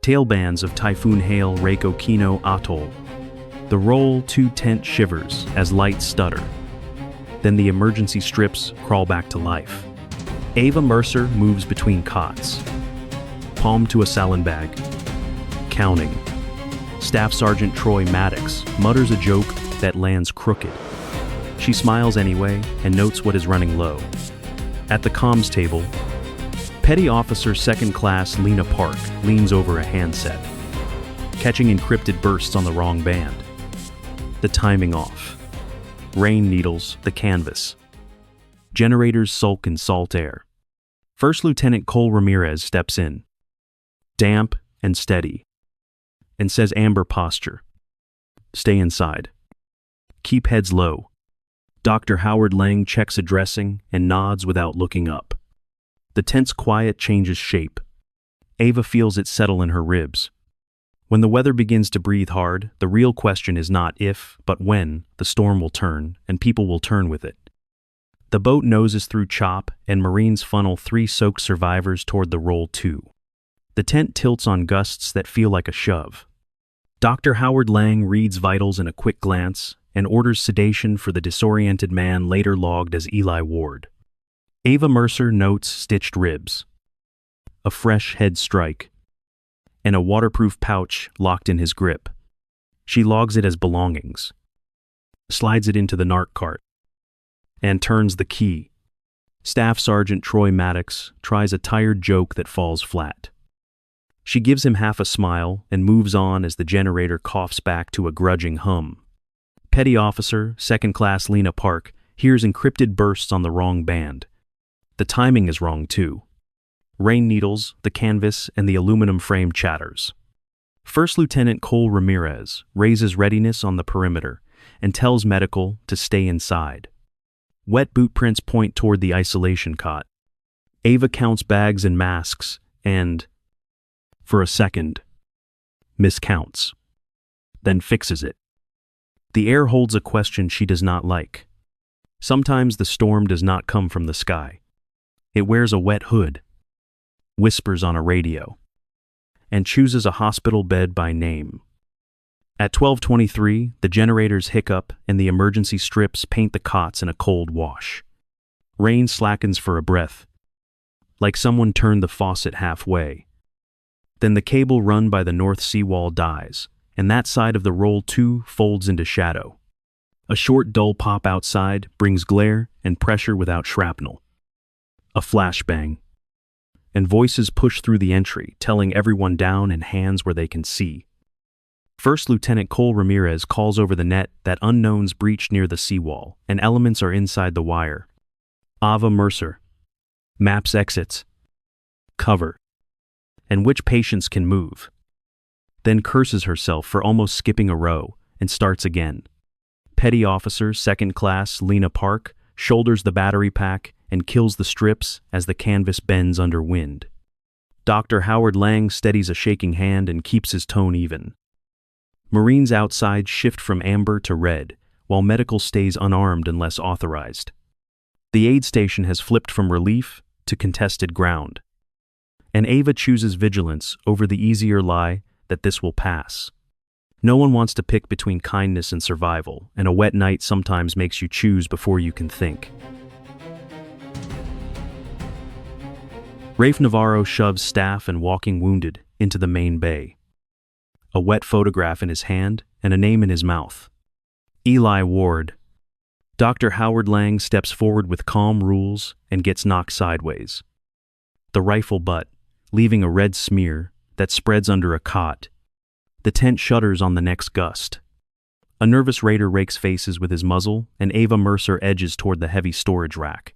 Tailbands of typhoon hail rake Okino Atoll. The Roll 2 tent shivers as lights stutter. Then the emergency strips crawl back to life. Ava Mercer moves between cots. Palm to a salad bag. Counting. Staff Sergeant Troy Maddox mutters a joke that lands crooked. She smiles anyway and notes what is running low. At the comms table, Petty Officer Second Class Lena Park leans over a handset, catching encrypted bursts on the wrong band. The timing off. Rain needles the canvas. Generators sulk in salt air. First Lieutenant Cole Ramirez steps in, damp and steady, and says amber posture. Stay inside. Keep heads low. Dr. Howard Lang checks a dressing and nods without looking up. The tent's quiet changes shape. Ava feels it settle in her ribs. When the weather begins to breathe hard, the real question is not if, but when, the storm will turn, and people will turn with it. The boat noses through chop, and Marines funnel 3 soaked survivors toward the Roll 2. The tent tilts on gusts that feel like a shove. Dr. Howard Lang reads vitals in a quick glance and orders sedation for the disoriented man later logged as Eli Ward. Ava Mercer notes stitched ribs, a fresh head strike, and a waterproof pouch locked in his grip. She logs it as belongings, slides it into the narc cart, and turns the key. Staff Sergeant Troy Maddox tries a tired joke that falls flat. She gives him half a smile and moves on as the generator coughs back to a grudging hum. Petty Officer Second Class Lena Park hears encrypted bursts on the wrong band. The timing is wrong too. Rain needles, the canvas, and the aluminum frame chatters. First Lieutenant Cole Ramirez raises readiness on the perimeter and tells medical to stay inside. Wet boot prints point toward the isolation cot. Ava counts bags and masks and, for a second, miscounts, then fixes it. The air holds a question she does not like. Sometimes the storm does not come from the sky. It wears a wet hood, whispers on a radio, and chooses a hospital bed by name. At 12:23, the generators hiccup and the emergency strips paint the cots in a cold wash. Rain slackens for a breath, like someone turned the faucet halfway. Then the cable run by the north seawall dies, and that side of the Roll 2 folds into shadow. A short dull pop outside brings glare and pressure without shrapnel. A flashbang, and voices push through the entry, telling everyone down and hands where they can see. First Lieutenant Cole Ramirez calls over the net that unknowns breach near the seawall, and elements are inside the wire. Ava Mercer. Maps exits. Cover. And which patients can move. Then curses herself for almost skipping a row, and starts again. Petty Officer Second Class Lena Park shoulders the battery pack and kills the strips as the canvas bends under wind. Dr. Howard Lang steadies a shaking hand and keeps his tone even. Marines outside shift from amber to red, while medical stays unarmed unless authorized. The aid station has flipped from relief to contested ground. And Ava chooses vigilance over the easier lie that this will pass. No one wants to pick between kindness and survival, and a wet night sometimes makes you choose before you can think. Rafe Navarro shoves staff and walking wounded into the main bay. A wet photograph in his hand and a name in his mouth. Eli Ward. Dr. Howard Lang steps forward with calm rules and gets knocked sideways. The rifle butt, leaving a red smear that spreads under a cot. The tent shudders on the next gust. A nervous raider rakes faces with his muzzle, and Ava Mercer edges toward the heavy storage rack.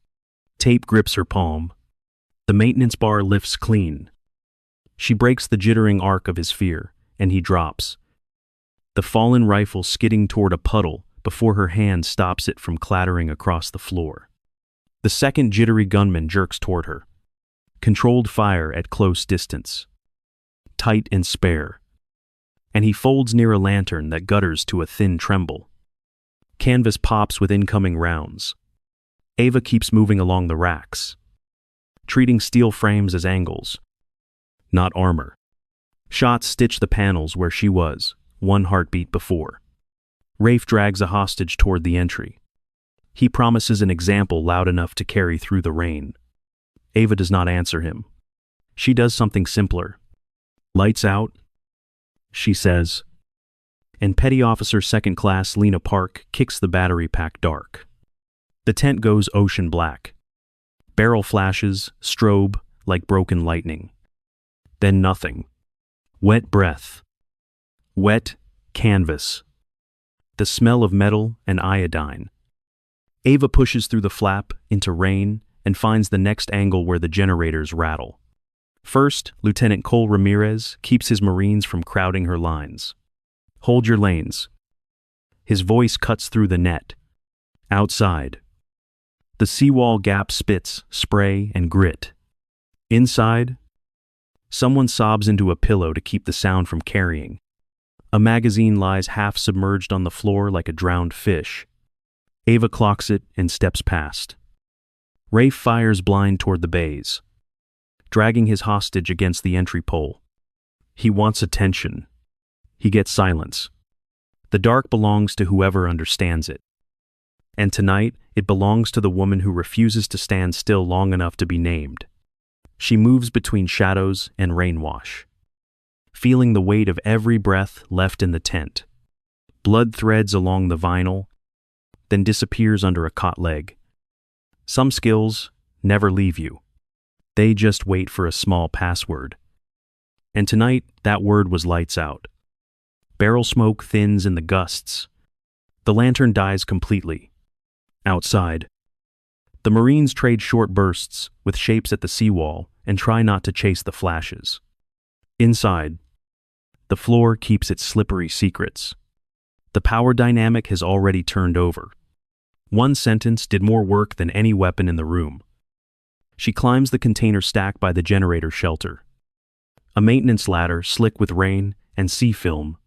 Tape grips her palm. The maintenance bar lifts clean. She breaks the jittering arc of his fear, and he drops. The fallen rifle skidding toward a puddle before her hand stops it from clattering across the floor. The second jittery gunman jerks toward her. Controlled fire at close distance. Tight and spare. And he folds near a lantern that gutters to a thin tremble. Canvas pops with incoming rounds. Ava keeps moving along the racks, treating steel frames as angles, not armor. Shots stitch the panels where she was, one heartbeat before. Rafe drags a hostage toward the entry. He promises an example loud enough to carry through the rain. Ava does not answer him. She does something simpler. "Lights out," she says. And Petty Officer Second Class Lena Park kicks the battery pack dark. The tent goes ocean black. Barrel flashes, strobe, like broken lightning. Then nothing. Wet breath. Wet canvas. The smell of metal and iodine. Ava pushes through the flap into rain and finds the next angle where the generators rattle. First, Lieutenant Cole Ramirez keeps his Marines from crowding her lines. "Hold your lanes." His voice cuts through the net. Outside. The seawall gap spits spray and grit. Inside, someone sobs into a pillow to keep the sound from carrying. A magazine lies half submerged on the floor like a drowned fish. Ava clocks it and steps past. Rafe fires blind toward the bays, dragging his hostage against the entry pole. He wants attention. He gets silence. The dark belongs to whoever understands it. And tonight, it belongs to the woman who refuses to stand still long enough to be named. She moves between shadows and rainwash, feeling the weight of every breath left in the tent. Blood threads along the vinyl, then disappears under a cot leg. Some skills never leave you. They just wait for a small password. And tonight, that word was lights out. Barrel smoke thins in the gusts. The lantern dies completely. Outside, the Marines trade short bursts with shapes at the seawall and try not to chase the flashes. Inside, the floor keeps its slippery secrets. The power dynamic has already turned over. One sentence did more work than any weapon in the room. She climbs the container stack by the generator shelter. A maintenance ladder slick with rain and sea film.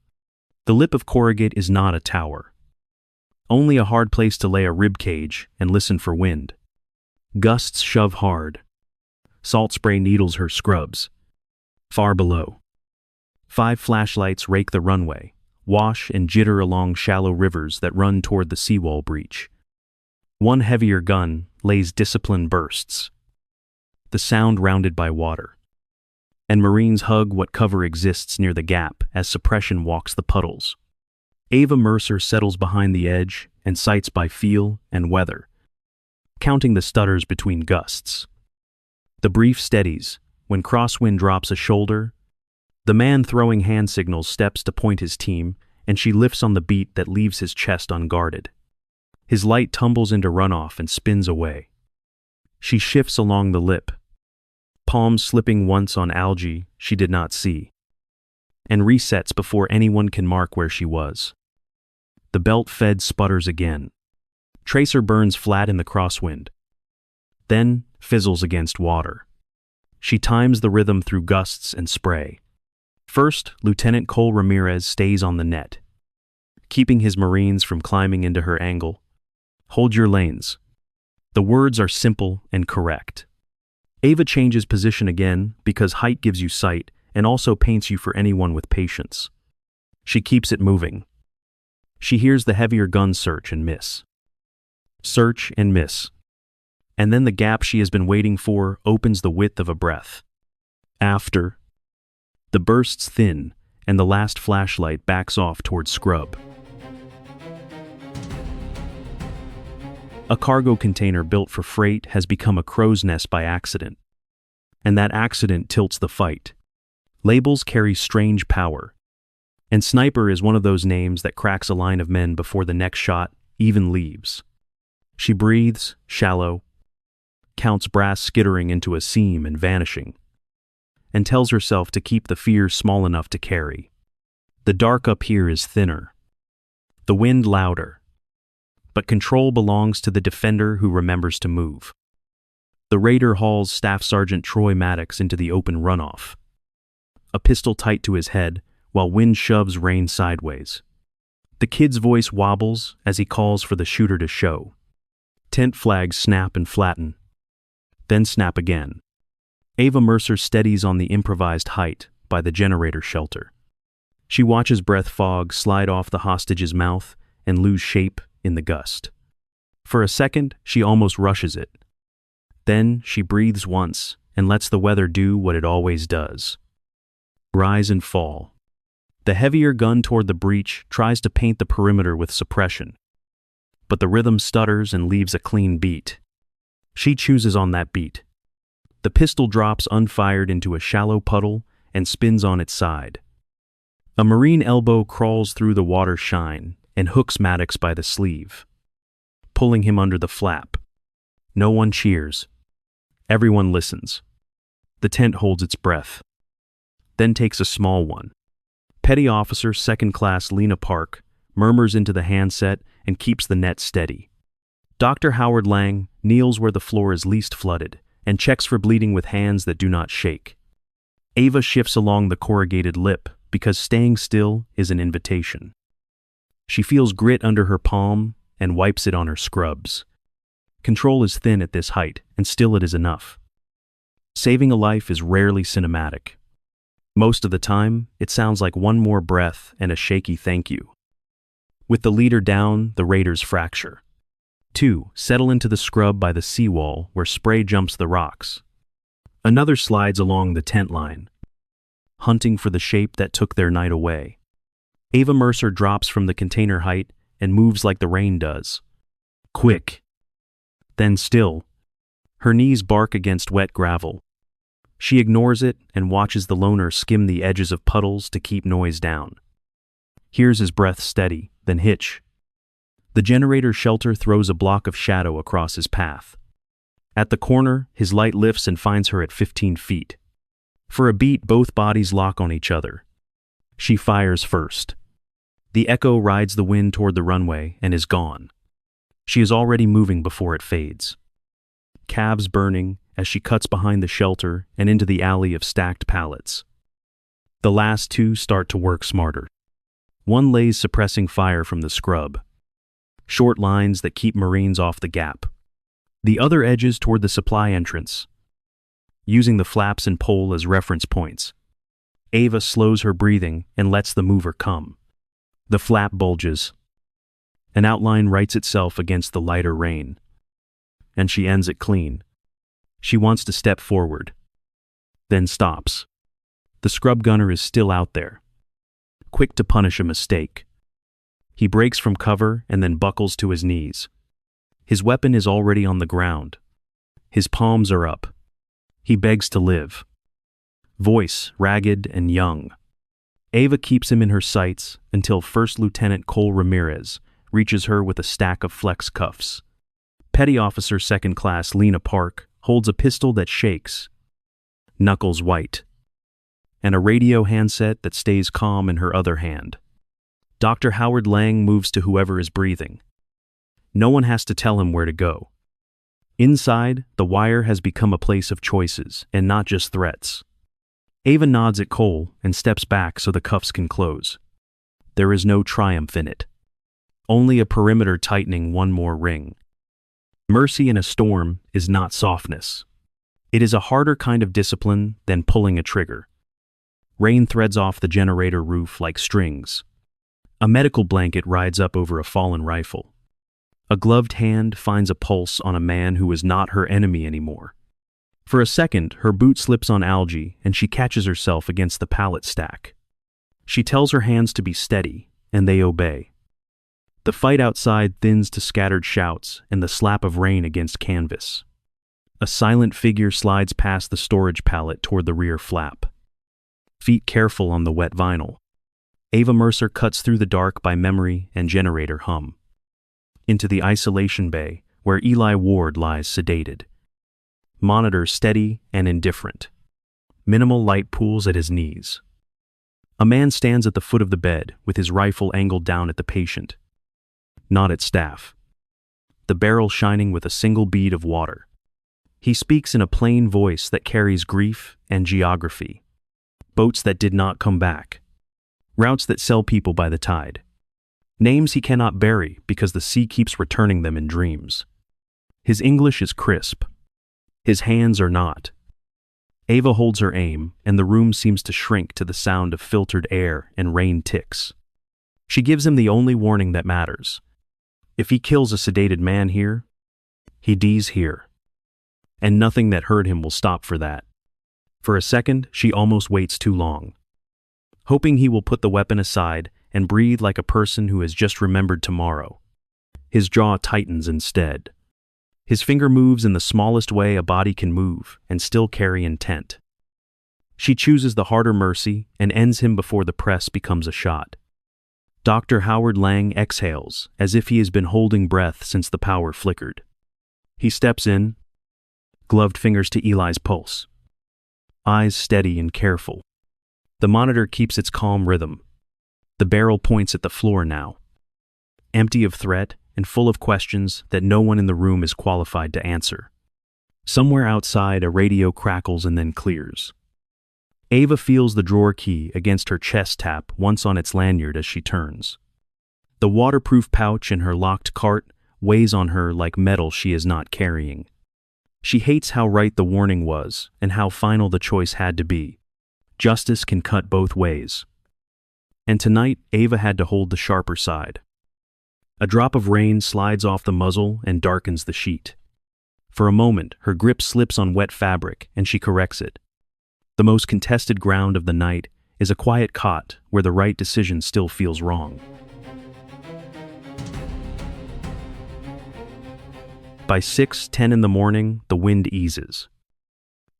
The lip of corrugate is not a tower. Only a hard place to lay a rib cage and listen for wind. Gusts shove hard. Salt spray needles her scrubs. Far below, 5 flashlights rake the runway, wash and jitter along shallow rivers that run toward the seawall breach. One heavier gun lays discipline bursts, the sound rounded by water. And Marines hug what cover exists near the gap as suppression walks the puddles. Ava Mercer settles behind the edge and sights by feel and weather, counting the stutters between gusts. The brief steadies. When crosswind drops a shoulder, the man throwing hand signals steps to point his team, and she lifts on the beat that leaves his chest unguarded. His light tumbles into runoff and spins away. She shifts along the lip, palms slipping once on algae she did not see, and resets before anyone can mark where she was. The belt fed sputters again. Tracer burns flat in the crosswind, then fizzles against water. She times the rhythm through gusts and spray. First, Lieutenant Cole Ramirez stays on the net, keeping his Marines from climbing into her angle. "Hold your lanes." The words are simple and correct. Ava changes position again because height gives you sight and also paints you for anyone with patience. She keeps it moving. She hears the heavier gun search and miss. Search and miss. And then the gap she has been waiting for opens the width of a breath. After, the bursts thin, and the last flashlight backs off toward scrub. A cargo container built for freight has become a crow's nest by accident. And that accident tilts the fight. Labels carry strange power. And Sniper is one of those names that cracks a line of men before the next shot even leaves. She breathes, shallow, counts brass skittering into a seam and vanishing, and tells herself to keep the fear small enough to carry. The dark up here is thinner, the wind louder, but control belongs to the defender who remembers to move. The raider hauls Staff Sergeant Troy Maddox into the open runoff, a pistol tight to his head while wind shoves rain sideways. The kid's voice wobbles as he calls for the shooter to show. Tent flags snap and flatten, then snap again. Ava Mercer steadies on the improvised height by the generator shelter. She watches breath fog slide off the hostage's mouth and lose shape in the gust. For a second, she almost rushes it. Then she breathes once and lets the weather do what it always does. Rise and fall. The heavier gun toward the breach tries to paint the perimeter with suppression, but the rhythm stutters and leaves a clean beat. She chooses on that beat. The pistol drops unfired into a shallow puddle and spins on its side. A Marine elbow crawls through the water shine and hooks Maddox by the sleeve, pulling him under the flap. No one cheers. Everyone listens. The tent holds its breath, then takes a small one. Petty Officer Second Class Lena Park murmurs into the handset and keeps the net steady. Dr. Howard Lang kneels where the floor is least flooded and checks for bleeding with hands that do not shake. Ava shifts along the corrugated lip because staying still is an invitation. She feels grit under her palm and wipes it on her scrubs. Control is thin at this height, and still it is enough. Saving a life is rarely cinematic. Most of the time, it sounds like one more breath and a shaky thank you. With the leader down, the raiders fracture. 2 settle into the scrub by the seawall where spray jumps the rocks. Another slides along the tent line, hunting for the shape that took their night away. Ava Mercer drops from the container height and moves like the rain does. Quick. Then still. Her knees bark against wet gravel. She ignores it and watches the loner skim the edges of puddles to keep noise down. Hears his breath steady, then hitch. The generator shelter throws a block of shadow across his path. At the corner, his light lifts and finds her at 15 feet. For a beat, both bodies lock on each other. She fires first. The echo rides the wind toward the runway and is gone. She is already moving before it fades. Calves burning as she cuts behind the shelter and into the alley of stacked pallets. The last 2 start to work smarter. One lays suppressing fire from the scrub. Short lines that keep Marines off the gap. The other edges toward the supply entrance, using the flaps and pole as reference points. Ava slows her breathing and lets the mover come. The flap bulges. An outline writes itself against the lighter rain, and she ends it clean. She wants to step forward, then stops. The scrub gunner is still out there, quick to punish a mistake. He breaks from cover and then buckles to his knees. His weapon is already on the ground. His palms are up. He begs to live. Voice ragged and young. Ava keeps him in her sights until First Lieutenant Cole Ramirez reaches her with a stack of flex cuffs. Petty Officer Second Class Lena Park holds a pistol that shakes, knuckles white, and a radio handset that stays calm in her other hand. Dr. Howard Lang moves to whoever is breathing. No one has to tell him where to go. Inside, the wire has become a place of choices and not just threats. Ava nods at Cole and steps back so the cuffs can close. There is no triumph in it. Only a perimeter tightening one more ring. Mercy in a storm is not softness. It is a harder kind of discipline than pulling a trigger. Rain threads off the generator roof like strings. A medical blanket rides up over a fallen rifle. A gloved hand finds a pulse on a man who is not her enemy anymore. For a second, her boot slips on algae and she catches herself against the pallet stack. She tells her hands to be steady, and they obey. The fight outside thins to scattered shouts and the slap of rain against canvas. A silent figure slides past the storage pallet toward the rear flap. Feet careful on the wet vinyl. Ava Mercer cuts through the dark by memory and generator hum. Into the isolation bay, where Eli Ward lies sedated. Monitor steady and indifferent. Minimal light pools at his knees. A man stands at the foot of the bed with his rifle angled down at the patient, not at staff. The barrel shining with a single bead of water. He speaks in a plain voice that carries grief and geography. Boats that did not come back. Routes that sell people by the tide. Names he cannot bury because the sea keeps returning them in dreams. His English is crisp. His hands are not. Ava holds her aim, and the room seems to shrink to the sound of filtered air and rain ticks. She gives him the only warning that matters. If he kills a sedated man here, he dies here. And nothing that hurt him will stop for that. For a second, she almost waits too long, hoping he will put the weapon aside and breathe like a person who has just remembered tomorrow. His jaw tightens instead. His finger moves in the smallest way a body can move and still carry intent. She chooses the harder mercy and ends him before the press becomes a shot. Dr. Howard Lang exhales as if he has been holding breath since the power flickered. He steps in, gloved fingers to Eli's pulse, eyes steady and careful. The monitor keeps its calm rhythm. The barrel points at the floor now, empty of threat and full of questions that no one in the room is qualified to answer. Somewhere outside, a radio crackles and then clears. Ava feels the drawer key against her chest tap once on its lanyard as she turns. The waterproof pouch in her locked cart weighs on her like metal she is not carrying. She hates how right the warning was and how final the choice had to be. Justice can cut both ways. And tonight, Ava had to hold the sharper side. A drop of rain slides off the muzzle and darkens the sheet. For a moment, her grip slips on wet fabric and she corrects it. The most contested ground of the night is a quiet cot where the right decision still feels wrong. By 6:10 in the morning, the wind eases,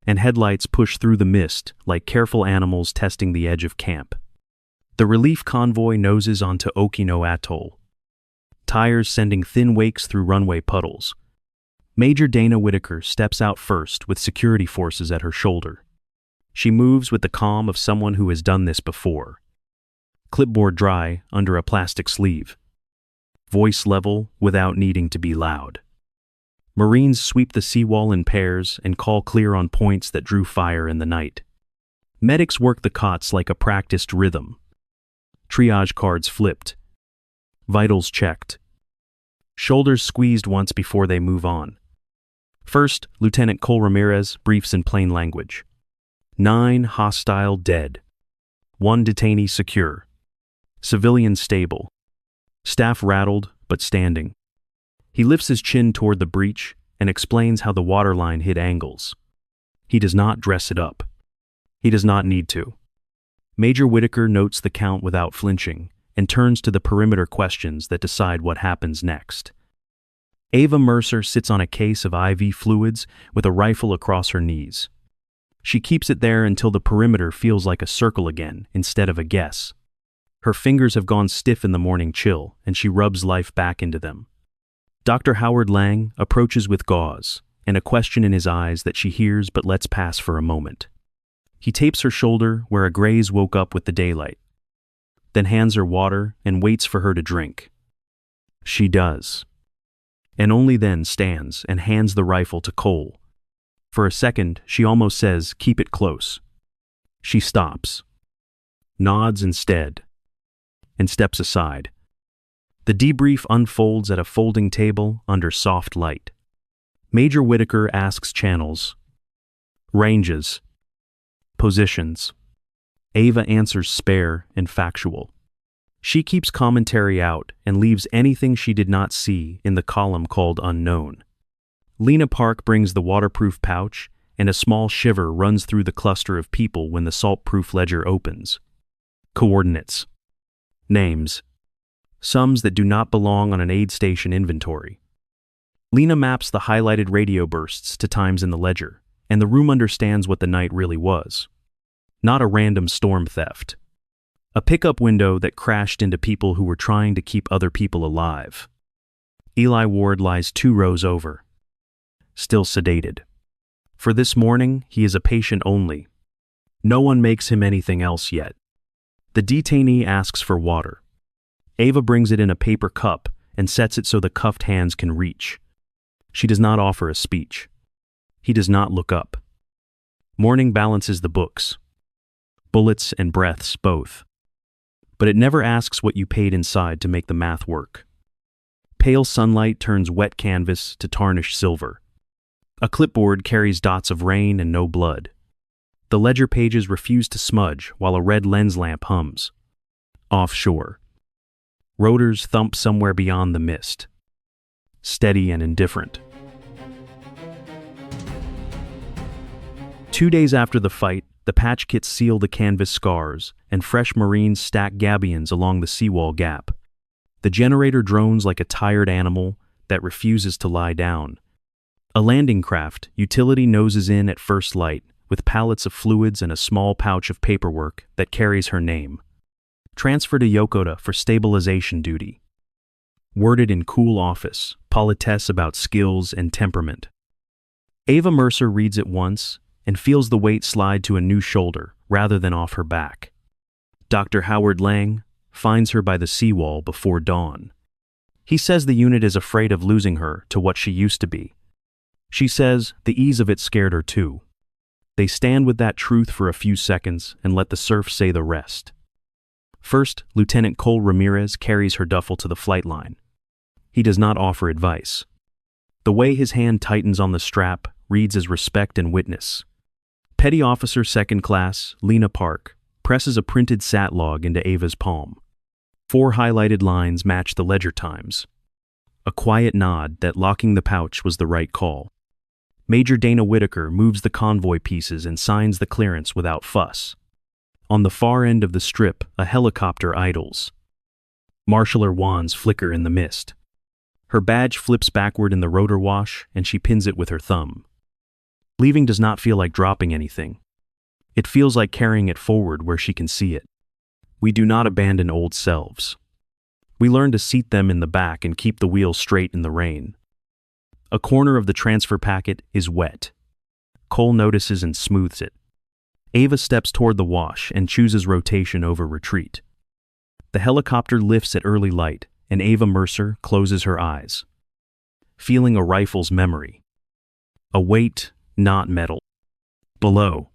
and headlights push through the mist like careful animals testing the edge of camp. The relief convoy noses onto Okino Atoll, tires sending thin wakes through runway puddles. Major Dana Whitaker steps out first with security forces at her shoulder. She moves with the calm of someone who has done this before. Clipboard dry under a plastic sleeve. Voice level without needing to be loud. Marines sweep the seawall in pairs and call clear on points that drew fire in the night. Medics work the cots like a practiced rhythm. Triage cards flipped. Vitals checked. Shoulders squeezed once before they move on. First, Lieutenant Cole Ramirez briefs in plain language. 9 hostile dead. 1 detainee secure. Civilian stable. Staff rattled, but standing. He lifts his chin toward the breach and explains how the waterline hid angles. He does not dress it up. He does not need to. Major Whitaker notes the count without flinching and turns to the perimeter questions that decide what happens next. Ava Mercer sits on a case of IV fluids with a rifle across her knees. She keeps it there until the perimeter feels like a circle again instead of a guess. Her fingers have gone stiff in the morning chill, and she rubs life back into them. Dr. Howard Lang approaches with gauze and a question in his eyes that she hears but lets pass for a moment. He tapes her shoulder where a graze woke up with the daylight, then hands her water and waits for her to drink. She does, and only then stands and hands the rifle to Cole. For a second, she almost says, "Keep it close." She stops, nods instead, and steps aside. The debrief unfolds at a folding table under soft light. Major Whitaker asks channels, ranges, positions. Ava answers spare and factual. She keeps commentary out and leaves anything she did not see in the column called unknown. Lena Park brings the waterproof pouch, and a small shiver runs through the cluster of people when the saltproof ledger opens. Coordinates. Names. Sums that do not belong on an aid station inventory. Lena maps the highlighted radio bursts to times in the ledger, and the room understands what the night really was. Not a random storm theft. A pickup window that crashed into people who were trying to keep other people alive. Eli Ward lies 2 rows over, still sedated. For this morning, he is a patient only. No one makes him anything else yet. The detainee asks for water. Ava brings it in a paper cup and sets it so the cuffed hands can reach. She does not offer a speech. He does not look up. Morning balances the books. Bullets and breaths both. But it never asks what you paid inside to make the math work. Pale sunlight turns wet canvas to tarnished silver. A clipboard carries dots of rain and no blood. The ledger pages refuse to smudge while a red lens lamp hums. Offshore. Rotors thump somewhere beyond the mist. Steady and indifferent. 2 days after the fight, the patch kits seal the canvas scars, and fresh Marines stack gabions along the seawall gap. The generator drones like a tired animal that refuses to lie down. A landing craft, utility noses in at first light, with pallets of fluids and a small pouch of paperwork that carries her name. Transfer to Yokota for stabilization duty. Worded in cool office, politesse about skills and temperament. Ava Mercer reads it once and feels the weight slide to a new shoulder rather than off her back. Dr. Howard Lang finds her by the seawall before dawn. He says the unit is afraid of losing her to what she used to be. She says the ease of it scared her too. They stand with that truth for a few seconds and let the surf say the rest. First, Lieutenant Cole Ramirez carries her duffel to the flight line. He does not offer advice. The way his hand tightens on the strap reads as respect and witness. Petty Officer Second Class Lena Park presses a printed sat log into Ava's palm. 4 highlighted lines match the ledger times. A quiet nod that locking the pouch was the right call. Major Dana Whitaker moves the convoy pieces and signs the clearance without fuss. On the far end of the strip, a helicopter idles. Marshaller wands flicker in the mist. Her badge flips backward in the rotor wash, and she pins it with her thumb. Leaving does not feel like dropping anything. It feels like carrying it forward where she can see it. We do not abandon old selves. We learn to seat them in the back and keep the wheel straight in the rain. A corner of the transfer packet is wet. Cole notices and smooths it. Ava steps toward the wash and chooses rotation over retreat. The helicopter lifts at early light, and Ava Mercer closes her eyes. Feeling a rifle's memory. A weight, not metal. Below.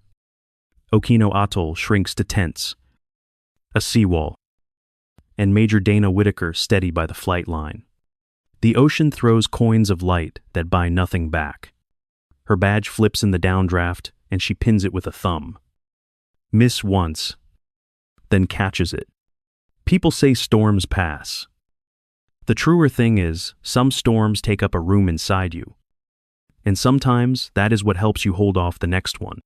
Okino Atoll shrinks to tents. A seawall. And Major Dana Whitaker steady by the flight line. The ocean throws coins of light that buy nothing back. Her badge flips in the downdraft, and she pins it with a thumb. Miss once, then catches it. People say storms pass. The truer thing is, some storms take up a room inside you. And sometimes that is what helps you hold off the next one.